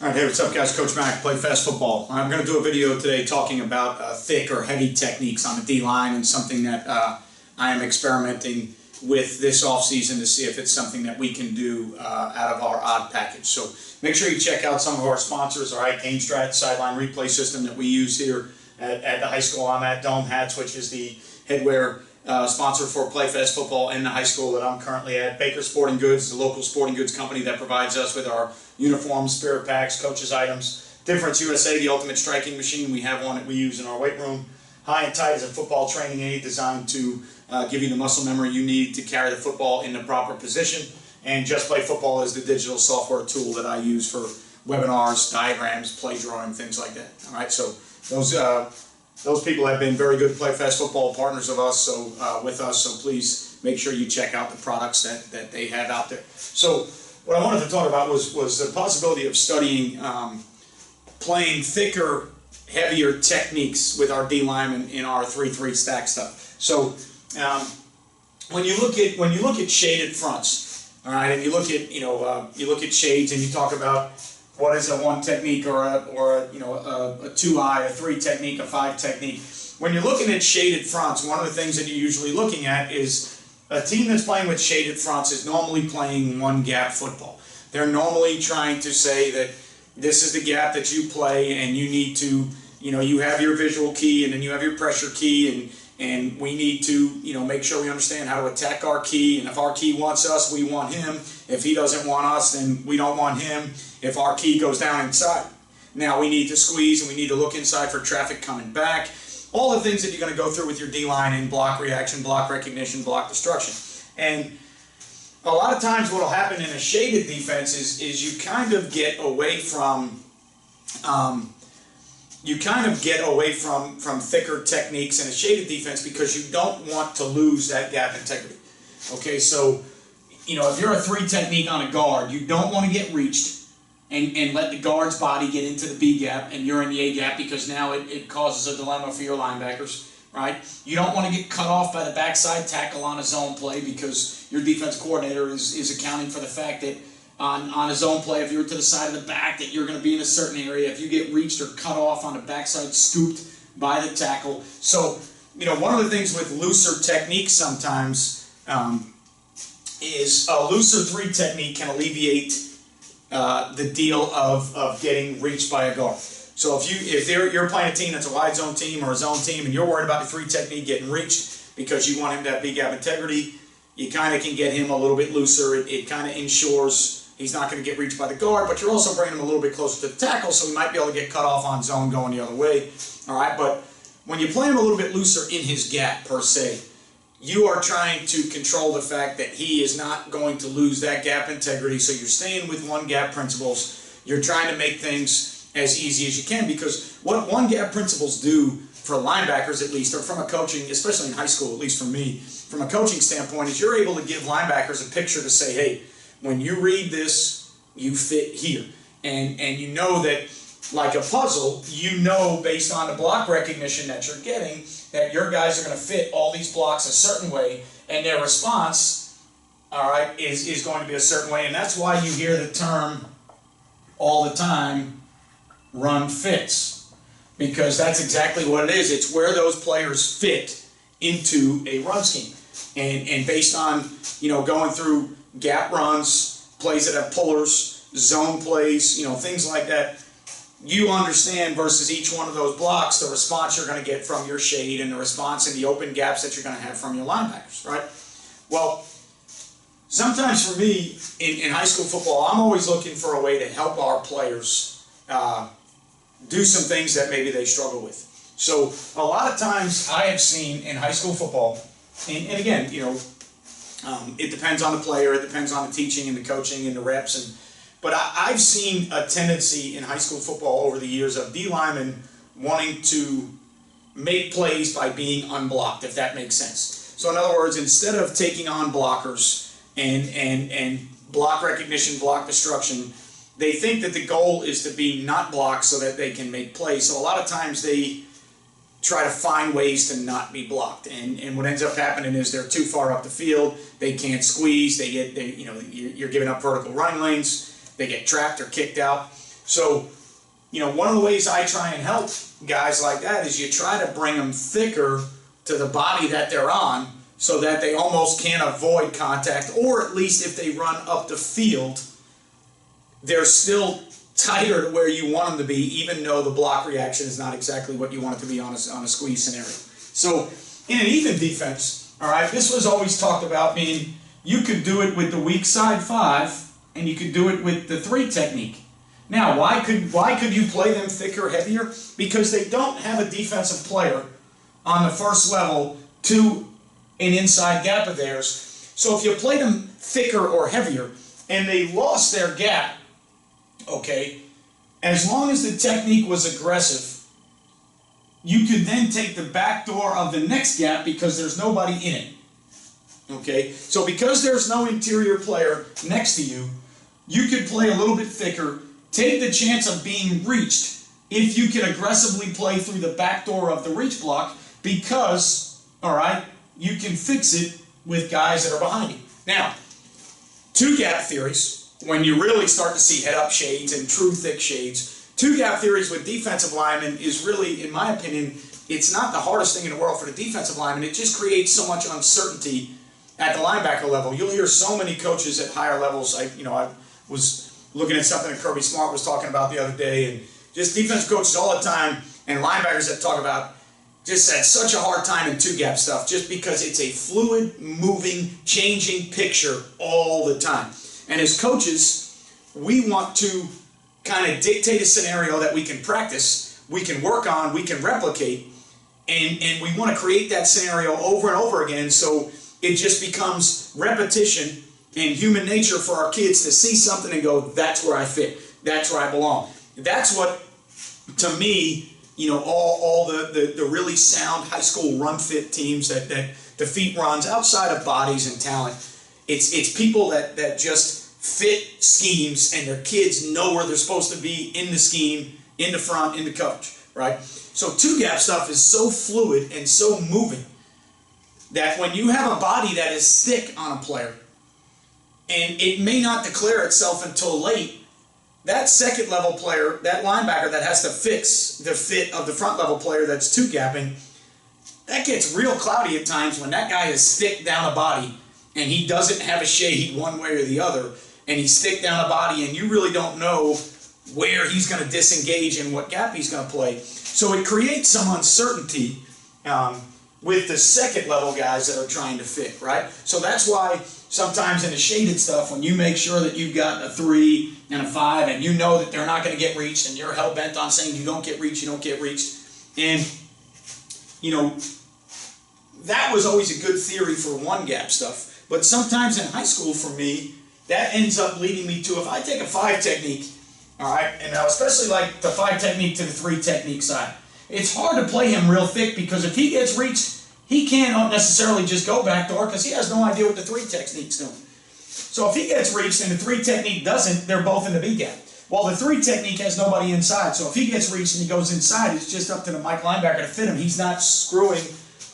All right, hey, what's up guys? Coach Mac, Play Fast Football. I'm going to do a video today talking about thick or heavy techniques on the D-line, and something that I am experimenting with this off-season to see if it's something that we can do out of our odd package. So make sure you check out some of our sponsors, our HighandTight sideline replay system that we use here at the high school I'm at, Dome Hats, which is the headwear sponsor for Play Fast Football in the high school that I'm currently at. Baker Sporting Goods, the local sporting goods company that provides us with our uniforms, spirit packs, coaches items. Difference USA, the ultimate striking machine. We have one that we use in our weight room. HighandTight is a football training aid designed to give you the muscle memory you need to carry the football in the proper position. And JustPlayFB is the digital software tool that I use for webinars, diagrams, play drawing, things like that. All right, so those people have been very good Play Fast Football partners of us, with us. So please make sure you check out the products that they have out there. So what I wanted to talk about was the possibility of studying playing thicker, heavier techniques with our D linemen in our 3-3 stack stuff. So when you look at shaded fronts, all right, and you look at shades, and you talk about what is a 1 technique or a 2-eye, a 3 technique, a 5 technique. When you're looking at shaded fronts, one of the things that you're usually looking at is a team that's playing with shaded fronts is normally playing 1-gap football. They're normally trying to say that this is the gap that you play, and you need to, you have your visual key, and then you have your pressure key, and we need to, make sure we understand how to attack our key. And if our key wants us, we want him. If he doesn't want us, then we don't want him. If our key goes down inside, now we need to squeeze, and we need to look inside for traffic coming back. All the things that you're going to go through with your D-line in block reaction, block recognition, block destruction. And a lot of times what will happen in a shaded defense is you kind of get away from thicker techniques in a shaded defense because you don't want to lose that gap integrity. Okay, so if you're a 3 technique on a guard, you don't want to get reached and let the guard's body get into the B gap and you're in the A gap, because now it causes a dilemma for your linebackers, right? You don't want to get cut off by the backside tackle on a zone play, because your defense coordinator is accounting for the fact that on a zone play, if you're to the side of the back, that you're going to be in a certain area. If you get reached or cut off on the backside, scooped by the tackle. So, one of the things with looser techniques sometimes is a looser 3 technique can alleviate the deal of getting reached by a guard. So if you're playing a team that's a wide zone team or a zone team, and you're worried about the 3 technique getting reached because you want him to have big gap integrity, you kind of can get him a little bit looser. It kind of ensures he's not going to get reached by the guard, but you're also bringing him a little bit closer to the tackle, so he might be able to get cut off on zone going the other way. All right, but when you play him a little bit looser in his gap per se, you are trying to control the fact that he is not going to lose that gap integrity. So you're staying with 1-gap principles. You're trying to make things as easy as you can, because what 1-gap principles do for linebackers, at least, or from a coaching, especially in high school, at least for me, from a coaching standpoint, is you're able to give linebackers a picture to say, hey, when you read this, you fit here. And you know that, like a puzzle, based on the block recognition that you're getting, that your guys are going to fit all these blocks a certain way, and their response, all right, is going to be a certain way. And that's why you hear the term all the time, run fits, because that's exactly what it is. It's where those players fit into a run scheme. And based on, going through gap runs, plays that have pullers, zone plays, things like that, you understand versus each one of those blocks the response you're going to get from your shade and the response in the open gaps that you're going to have from your linebackers, right? Well, sometimes for me in high school football, I'm always looking for a way to help our players do some things that maybe they struggle with. So a lot of times I have seen in high school football, and again, it depends on the player, it depends on the teaching and the coaching and the reps, but I've seen a tendency in high school football over the years of D linemen wanting to make plays by being unblocked, if that makes sense. So in other words, instead of taking on blockers and block recognition, block destruction, they think that the goal is to be not blocked so that they can make plays. So a lot of times they try to find ways to not be blocked, and what ends up happening is they're too far up the field, they can't squeeze, you're giving up vertical running lanes, they get trapped or kicked out. So, you know, one of the ways I try and help guys like that is you try to bring them thicker to the body that they're on so that they almost can't avoid contact, or at least if they run up the field, they're still tighter to where you want them to be, even though the block reaction is not exactly what you want it to be on a squeeze scenario. So in an even defense, all right, this was always talked about being, you could do it with the weak side 5 and you could do it with the 3 technique. Now, why could you play them thicker, heavier? Because they don't have a defensive player on the first level to an inside gap of theirs. So if you play them thicker or heavier and they lost their gap, okay, as long as the technique was aggressive, you could then take the back door of the next gap because there's nobody in it. Okay, so because there's no interior player next to you, you could play a little bit thicker, take the chance of being reached if you can aggressively play through the back door of the reach block because, all right, you can fix it with guys that are behind you. Now, 2 gap theories, when you really start to see head-up shades and true thick shades, 2 gap theories with defensive linemen is really, in my opinion, it's not the hardest thing in the world for the defensive lineman. It just creates so much uncertainty at the linebacker level. You'll hear so many coaches at higher levels. I was looking at something that Kirby Smart was talking about the other day, and just defensive coaches all the time and linebackers that talk about just had such a hard time in 2-gap stuff just because it's a fluid, moving, changing picture all the time. And as coaches, we want to kind of dictate a scenario that we can practice, we can work on, we can replicate, and we want to create that scenario over and over again so it just becomes repetition and human nature for our kids to see something and go, that's where I fit, that's where I belong. That's what, to me, you know, all the really sound high school run fit teams that defeat runs outside of bodies and talent, it's people that just fit schemes and their kids know where they're supposed to be in the scheme, in the front, in the coverage, right? So 2-gap stuff is so fluid and so moving that when you have a body that is thick on a player and it may not declare itself until late, that second level player, that linebacker that has to fix the fit of the front level player that's 2-gapping, that gets real cloudy at times when that guy is thick down a body and he doesn't have a shade one way or the other, and he's thick down a body and you really don't know where he's going to disengage and what gap he's going to play. So it creates some uncertainty with the second level guys that are trying to fit, right? So that's why sometimes in the shaded stuff, when you make sure that you've got a 3 and a 5 and you know that they're not going to get reached and you're hell-bent on saying you don't get reached, you don't get reached. And, you know, that was always a good theory for 1-gap stuff. But sometimes in high school for me, that ends up leading me to, if I take a 5 technique, all right, and now especially like the 5 technique to the 3 technique side, it's hard to play him real thick because if he gets reached, he can't necessarily just go back door because he has no idea what the 3 technique's doing. So if he gets reached and the 3 technique doesn't, they're both in the B gap. Well, the 3 technique has nobody inside. So if he gets reached and he goes inside, it's just up to the Mike linebacker to fit him. He's not screwing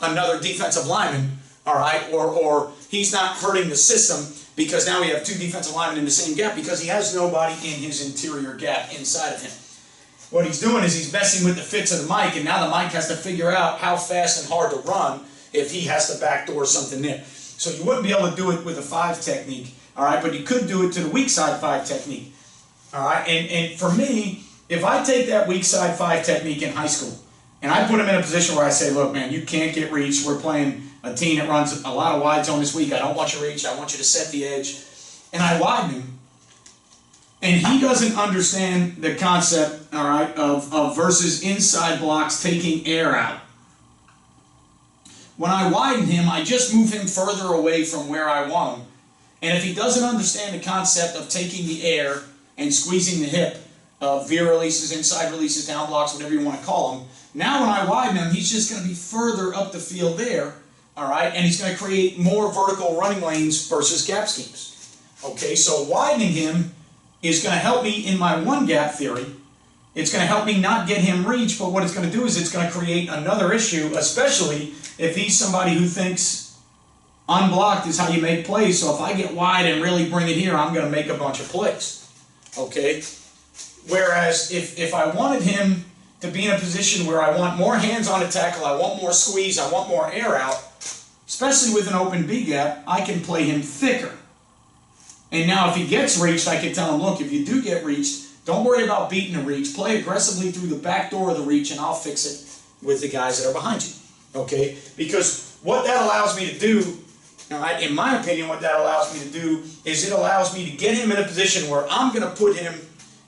another defensive lineman, all right, or he's not hurting the system because now we have 2 defensive linemen in the same gap because he has nobody in his interior gap inside of him. What he's doing is he's messing with the fits of the Mike, and now the Mike has to figure out how fast and hard to run if he has to backdoor something there. So you wouldn't be able to do it with a 5 technique, all right, but you could do it to the weak side 5 technique, all right? And for me, if I take that weak side 5 technique in high school, and I put him in a position where I say, look, man, you can't get reached. We're playing a team that runs a lot of wide zone this week. I don't want you reached. I want you to set the edge. And I widen him. And he doesn't understand the concept, all right, of versus inside blocks taking air out. When I widen him, I just move him further away from where I want him. And if he doesn't understand the concept of taking the air and squeezing the hip, veer releases, inside releases, down blocks, whatever you want to call them, now when I widen him, he's just going to be further up the field there, all right, and he's going to create more vertical running lanes versus gap schemes. Okay, so widening him is going to help me in my 1-gap theory. It's going to help me not get him reached, but what it's going to do is it's going to create another issue, especially if he's somebody who thinks unblocked is how you make plays. So if I get wide and really bring it here, I'm going to make a bunch of plays. Okay? Whereas if I wanted him to be in a position where I want more hands on a tackle, I want more squeeze, I want more air out, especially with an open B gap, I can play him thicker. And now if he gets reached, I can tell him, look, if you do get reached, don't worry about beating the reach. Play aggressively through the back door of the reach, and I'll fix it with the guys that are behind you. Okay? Because what that allows me to do, in my opinion, what that allows me to do is it allows me to get him in a position where I'm going to put him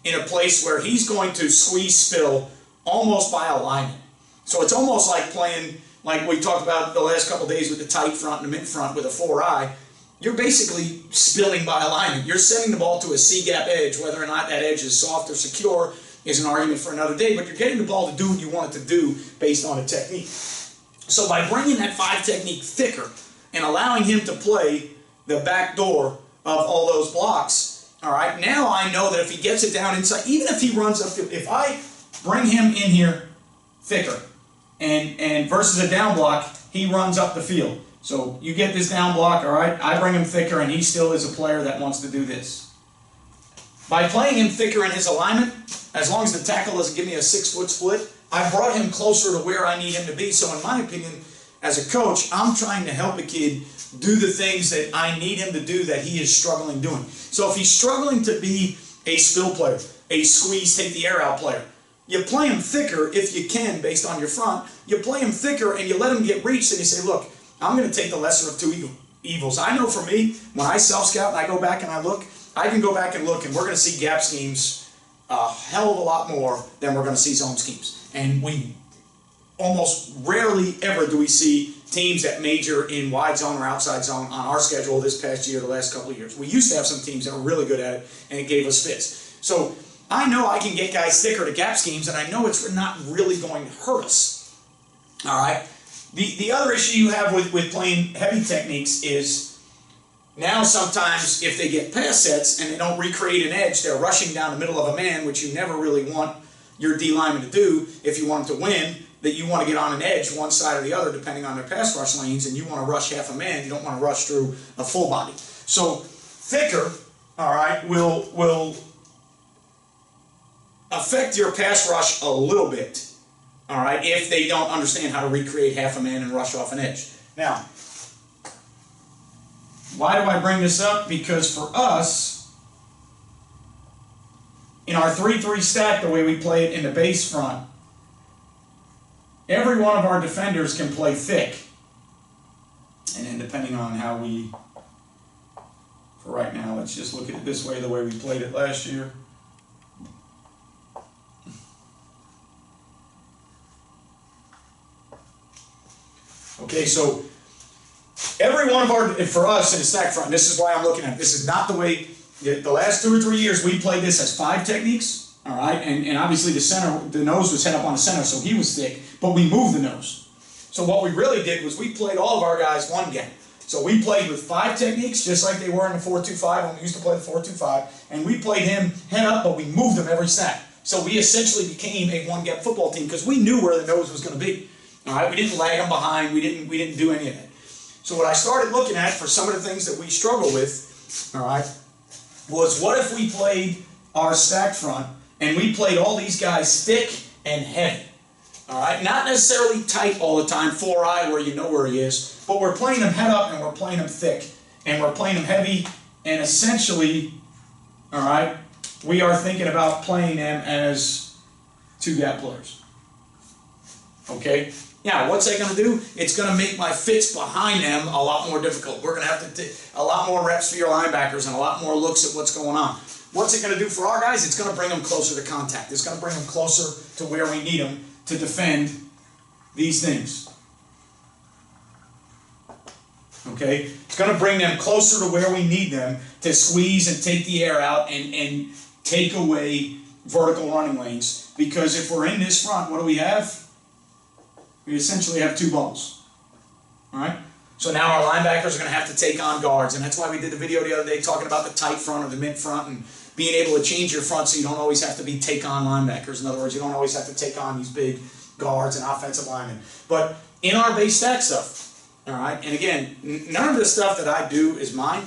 in a place where he's going to squeeze spill almost by alignment. So it's almost like playing, like we talked about the last couple days with the tight front and the mid front with a 4-eye. You're basically spilling by alignment. You're sending the ball to a C-gap edge. Whether or not that edge is soft or secure is an argument for another day, but you're getting the ball to do what you want it to do based on a technique. So by bringing that 5 technique thicker and allowing him to play the back door of all those blocks, all right, now I know that if he gets it down inside, even if he runs up, if I bring him in here thicker and versus a down block, he runs up the field. So you get this down block, all right, I bring him thicker and he still is a player that wants to do this. By playing him thicker in his alignment, as long as the tackle doesn't give me a 6-foot split, I brought him closer to where I need him to be. So in my opinion, as a coach, I'm trying to help a kid do the things that I need him to do that he is struggling doing. So if he's struggling to be a spill player, a squeeze, take the air out player, you play him thicker if you can based on your front. You play him thicker and you let him get reached and you say, look, I'm going to take the lesser of 2 evils. I know for me, when I self-scout and I go back and I look, I can go back and look and we're going to see gap schemes a hell of a lot more than we're going to see zone schemes. And we almost rarely ever do we see teams that major in wide zone or outside zone on our schedule this past year, the last couple of years. We used to have some teams that were really good at it and it gave us fits. So I know I can get guys thicker to gap schemes and I know it's not really going to hurt us. All right? The other issue you have with playing heavy techniques is now sometimes if they get pass sets and they don't recreate an edge, they're rushing down the middle of a man, which you never really want your D lineman to do if you want them to win, that you want to get on an edge one side or the other depending on their pass rush lanes, and you want to rush half a man, you don't want to rush through a full body. So thicker, all right, will affect your pass rush a little bit. All right, if they don't understand how to recreate half a man and rush off an edge. Now, why do I bring this up? Because for us, in our 3-3 stack, the way we play it in the base front, every one of our defenders can play thick. And then depending on how we, for right now, let's just look at it this way, the way we played it last year. Okay, so every one of our, for us in the stack front, this is why I'm looking at it. This is not the way, the last 2 or 3 years we played this as 5 techniques, all right? And obviously the nose was head up on the center, so he was thick, but we moved the nose. So what we really did was we played all of our guys one gap. So we played with 5 techniques, just like they were in the 4-2-5 when we used to play the 4-2-5, and we played him head up, but we moved him every stack. So we essentially became a one-gap football team because we knew where the nose was going to be. All right, we didn't lag them behind. We didn't do any of that. So what I started looking at for some of the things that we struggle with, all right, was what if we played our stack front and we played all these guys thick and heavy, all right, not necessarily tight all the time, 4-eye where you know where he is, but we're playing them head up and we're playing them thick and we're playing them heavy, and essentially, all right, we are thinking about playing them as 2-gap players. Okay. Now, what's that going to do? It's going to make my fits behind them a lot more difficult. We're going to have to take a lot more reps for your linebackers and a lot more looks at what's going on. What's it going to do for our guys? It's going to bring them closer to contact. It's going to bring them closer to where we need them to defend these things. Okay? It's going to bring them closer to where we need them to squeeze and take the air out and take away vertical running lanes. Because if we're in this front, what do we have? We essentially have 2 bubbles, all right? So now our linebackers are going to have to take on guards, and that's why we did the video the other day talking about the tight front or the mid front and being able to change your front so you don't always have to be take-on linebackers. In other words, you don't always have to take on these big guards and offensive linemen. But in our base stack stuff, all right, and again, none of the stuff that I do is mine.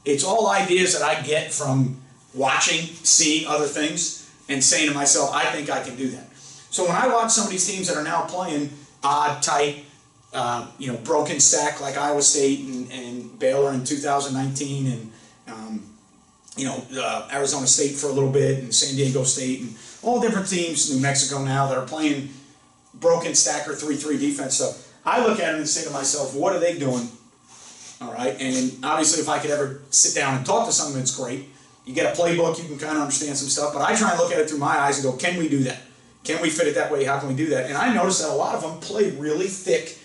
It's all ideas that I get from watching, seeing other things. and saying to myself, I think I can do that. So when I watch some of these teams that are now playing odd, tight, broken stack like Iowa State and Baylor in 2019 and Arizona State for a little bit and San Diego State and all different teams, New Mexico now, that are playing broken stacker 3-3 defense stuff. I look at them and say to myself, what are they doing? All right, and obviously if I could ever sit down and talk to someone, it's great. You get a playbook, you can kind of understand some stuff, but I try and look at it through my eyes and go, can we do that? Can we fit it that way? How can we do that? And I noticed that a lot of them play really thick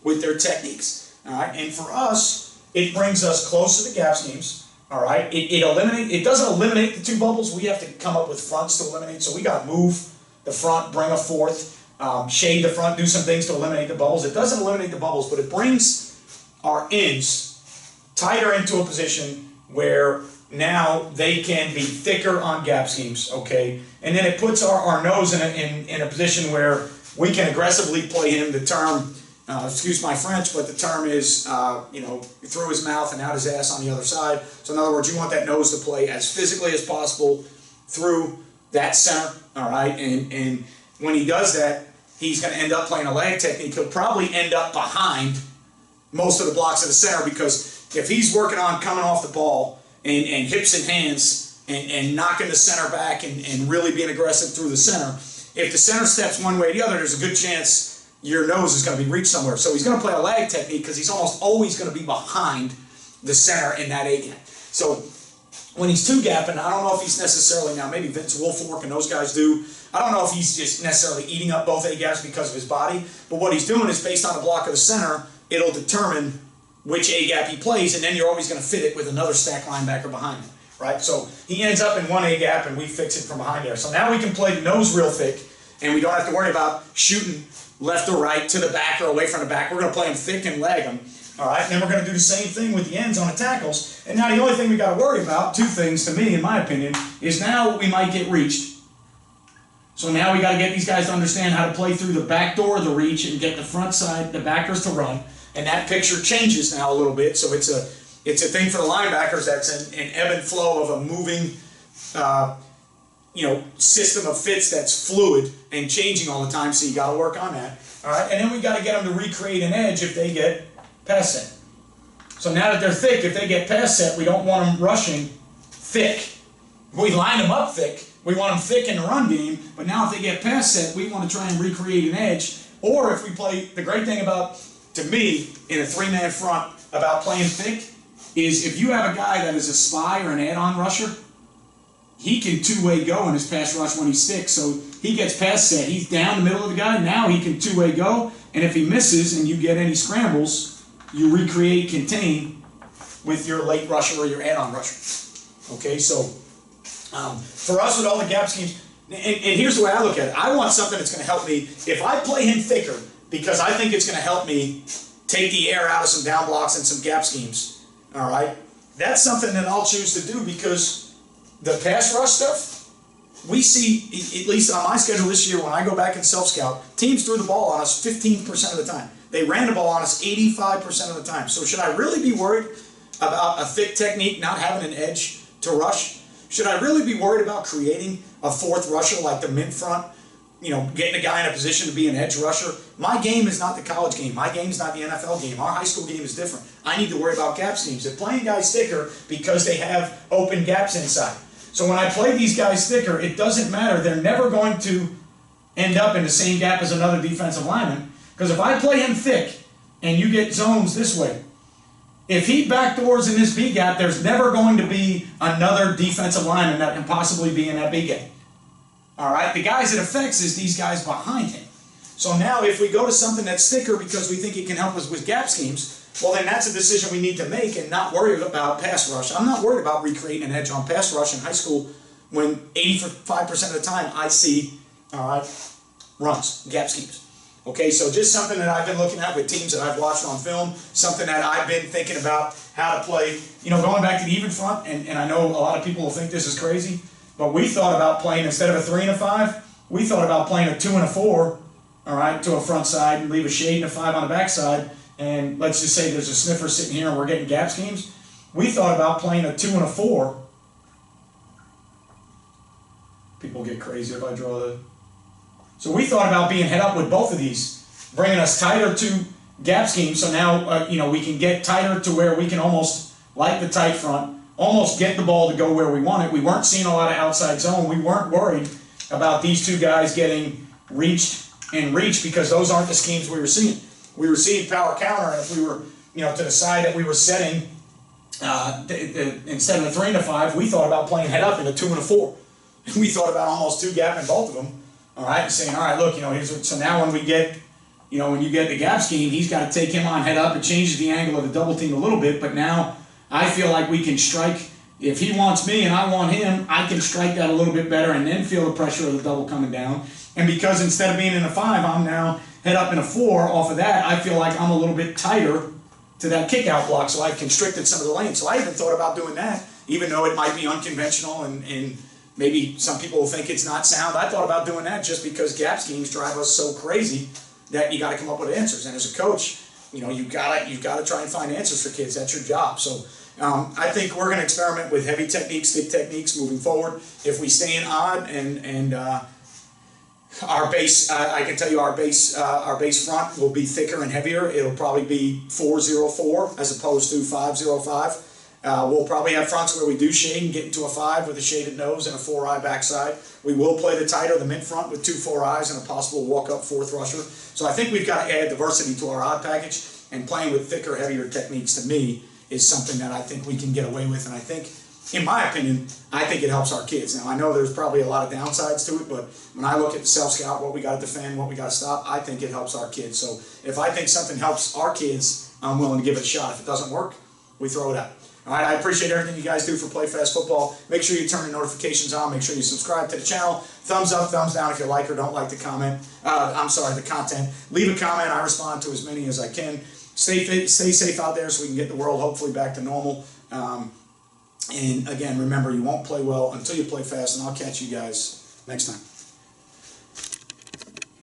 with their techniques. All right, and for us, it brings us close to the gap schemes. All right, it doesn't eliminate the two bubbles. We have to come up with fronts to eliminate. So we got to move the front, bring a fourth, shade the front, do some things to eliminate the bubbles. It doesn't eliminate the bubbles, but it brings our ends tighter into a position where now they can be thicker on gap schemes, okay? And then it puts our nose in a position where we can aggressively play him. The term, excuse my French, but the term is, through his mouth and out his ass on the other side. So in other words, you want that nose to play as physically as possible through that center, all right? And when he does that, he's going to end up playing a lag technique. He'll probably end up behind most of the blocks of the center, because if he's working on coming off the ball and hips and hands and knocking the center back and really being aggressive through the center, if the center steps one way or the other, there's a good chance your nose is going to be reached somewhere. So he's going to play a lag technique because he's almost always going to be behind the center in that A-gap. So when he's two-gapping, I don't know if he's necessarily, now maybe Vince Wilfork and those guys do, I don't know if he's just necessarily eating up both A-gaps because of his body, but what he's doing is based on the block of the center, it'll determine which A-gap he plays, and then you're always going to fit it with another stack linebacker behind him, right? So he ends up in one A-gap, and we fix it from behind there. So now we can play the nose real thick, and we don't have to worry about shooting left or right, to the back or away from the back. We're going to play him thick and lag him, all right? And then we're going to do the same thing with the ends on the tackles. And now the only thing we got to worry about, two things to me, in my opinion, is now we might get reached. So now we got to get these guys to understand how to play through the back door of the reach and get the front side, the backers to run. And that picture changes now a little bit. So it's a thing for the linebackers that's an ebb and flow of a moving, system of fits that's fluid and changing all the time. So you got to work on that. All right, and then we got to get them to recreate an edge if they get pass set. So now that they're thick, if they get pass set, we don't want them rushing thick. We line them up thick. We want them thick in the run game, but now if they get pass set, we want to try and recreate an edge. Or if we play, the great thing about, to me, in a three-man front about playing thick, is if you have a guy that is a spy or an add-on rusher, he can two-way go in his pass rush when he's thick. So he gets pass set, he's down the middle of the guy, now he can two-way go, and if he misses and you get any scrambles, you recreate, contain with your late rusher or your add-on rusher. Okay, so for us with all the gap schemes, and here's the way I look at it. I want something that's going to help me. If I play him thicker, because I think it's going to help me take the air out of some down blocks and some gap schemes, all right? That's something that I'll choose to do, because the pass rush stuff, we see, at least on my schedule this year, when I go back and self-scout, teams threw the ball on us 15% of the time. They ran the ball on us 85% of the time. So should I really be worried about a thick technique not having an edge to rush? Should I really be worried about creating a fourth rusher like the mid front, getting a guy in a position to be an edge rusher? My game is not the college game. My game is not the NFL game. Our high school game is different. I need to worry about gap schemes. They're playing guys thicker because they have open gaps inside. So when I play these guys thicker, it doesn't matter. They're never going to end up in the same gap as another defensive lineman, because if I play him thick and you get zones this way, if he backdoors in this B gap, there's never going to be another defensive lineman that can possibly be in that B gap. All right, the guys it affects is these guys behind him. So now if we go to something that's thicker because we think it can help us with gap schemes, well then that's a decision we need to make and not worry about pass rush. I'm not worried about recreating an edge on pass rush in high school when 85% of the time I see, runs, gap schemes. Okay, so just something that I've been looking at with teams that I've watched on film, something that I've been thinking about how to play, going back to the even front, and I know a lot of people will think this is crazy, but we thought about playing, instead of a 3 and a 5, we thought about playing a 2 and a 4, all right, to a front side and leave a shade and a 5 on the back side, and let's just say there's a sniffer sitting here and we're getting gap schemes. We thought about playing a 2 and a 4 People get crazy if I draw the... So we thought about being head up with both of these, bringing us tighter to gap scheme. So now, we can get tighter to where we can almost, like the tight front, almost get the ball to go where we want it. We weren't seeing a lot of outside zone. We weren't worried about these two guys getting reached and reached because those aren't the schemes we were seeing. We were seeing power counter, and if we were, to the side that we were setting, instead of a 3 and a 5, we thought about playing head up in a 2 and a 4. And we thought about almost 2 gap in both of them. All right, and saying, all right, look, so now when we get, when you get the gap scheme, he's got to take him on head up. It changes the angle of the double team a little bit, but now I feel like we can strike. If he wants me and I want him, I can strike that a little bit better and then feel the pressure of the double coming down. And because instead of being in a 5, I'm now head up in a 4, off of that, I feel like I'm a little bit tighter to that kick out block, so I've constricted some of the lanes. So I even thought about doing that, even though it might be unconventional and maybe some people will think it's not sound. I thought about doing that just because gap schemes drive us so crazy that you got to come up with answers. And as a coach, you've got to try and find answers for kids. That's your job. So I think we're going to experiment with heavy techniques, stick techniques moving forward. If we stay in odd and our base, I can tell you our base front will be thicker and heavier. It'll probably be 4-0-4 as opposed to 5-0-5. We'll probably have fronts where we do shade and get into a 5 with a shaded nose and a 4-eye backside. We will play the tighter, the mid front with 2 4-eyes and a possible walk-up 4th rusher. So I think we've got to add diversity to our odd package, and playing with thicker, heavier techniques to me is something that I think we can get away with, and I think, in my opinion, I think it helps our kids. Now, I know there's probably a lot of downsides to it, but when I look at the self-scout, what we got to defend, what we got to stop, I think it helps our kids. So if I think something helps our kids, I'm willing to give it a shot. If it doesn't work, we throw it out. All right, I appreciate everything you guys do for Play Fast Football. Make sure you turn the notifications on. Make sure you subscribe to the channel. Thumbs up, thumbs down if you like or don't like the content. Leave a comment. I respond to as many as I can. Stay safe out there so we can get the world hopefully back to normal. And again, remember, you won't play well until you play fast, and I'll catch you guys next time.